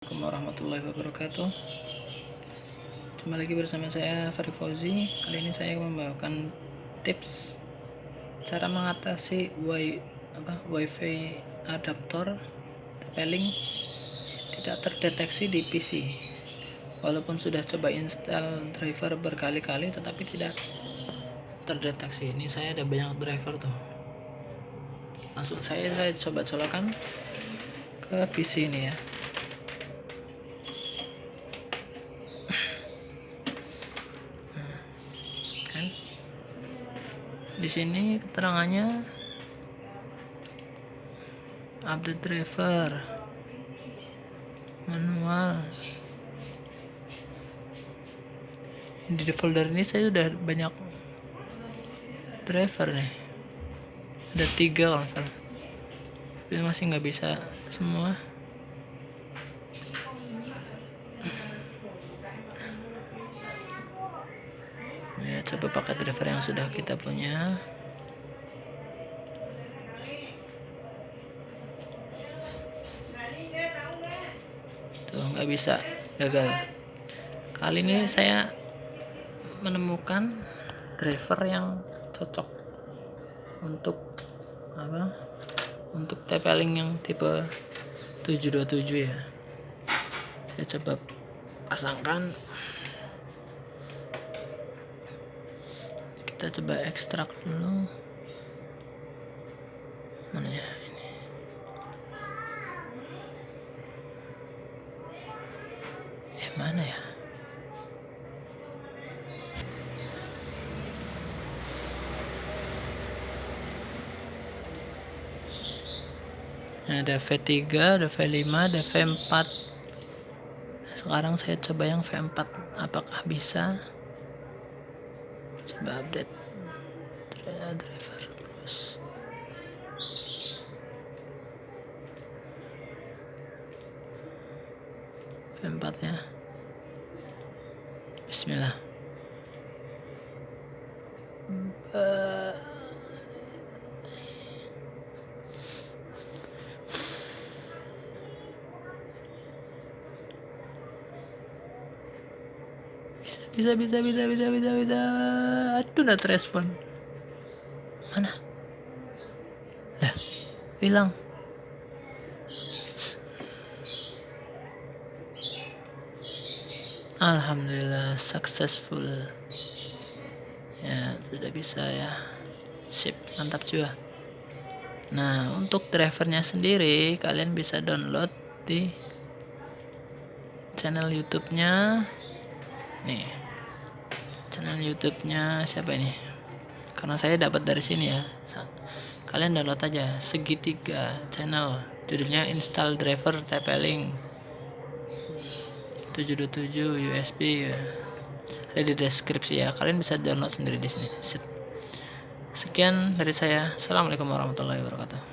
Assalamualaikum warahmatullahi wabarakatuh. Jumpa lagi bersama saya Farid Fauzi. Kali ini saya membawakan tips cara mengatasi WiFi adaptor TP-Link tidak terdeteksi di PC. Walaupun sudah coba install driver berkali-kali tetapi tidak terdeteksi. Ini saya ada banyak driver tuh. Langsung saya coba colokan ke PC ini ya. Di sini keterangannya update driver manual. Di folder ini saya sudah banyak driver nih, ada 3 kalau salah, tapi masih nggak bisa semua. Ya, coba pakai driver yang sudah kita punya. Tuh nggak bisa, gagal. Kali ini saya menemukan driver yang cocok untuk untuk TP-Link yang tipe 727 ya. Saya coba pasangkan. Kita coba ekstrak dulu. Mana ya ini? Mana ya? Ada V3, ada V5, ada V4. Nah, sekarang saya coba yang V4. Apakah bisa? Coba update driver terus. V4 ya. Bismillah. Bisa. Aduh, not respon. Mana? Lah, hilang. Alhamdulillah successful. Ya, sudah bisa ya. Sip, mantap juga. Nah, untuk drivernya sendiri kalian bisa download di channel YouTube-nya. Nih, channel YouTube-nya siapa ini? Karena saya dapat dari sini ya. Kalian download aja Segitiga channel, judulnya install driver TP-Link 727 USB. Ada di deskripsi ya. Kalian bisa download sendiri di sini. Sekian dari saya. Assalamualaikum warahmatullahi wabarakatuh.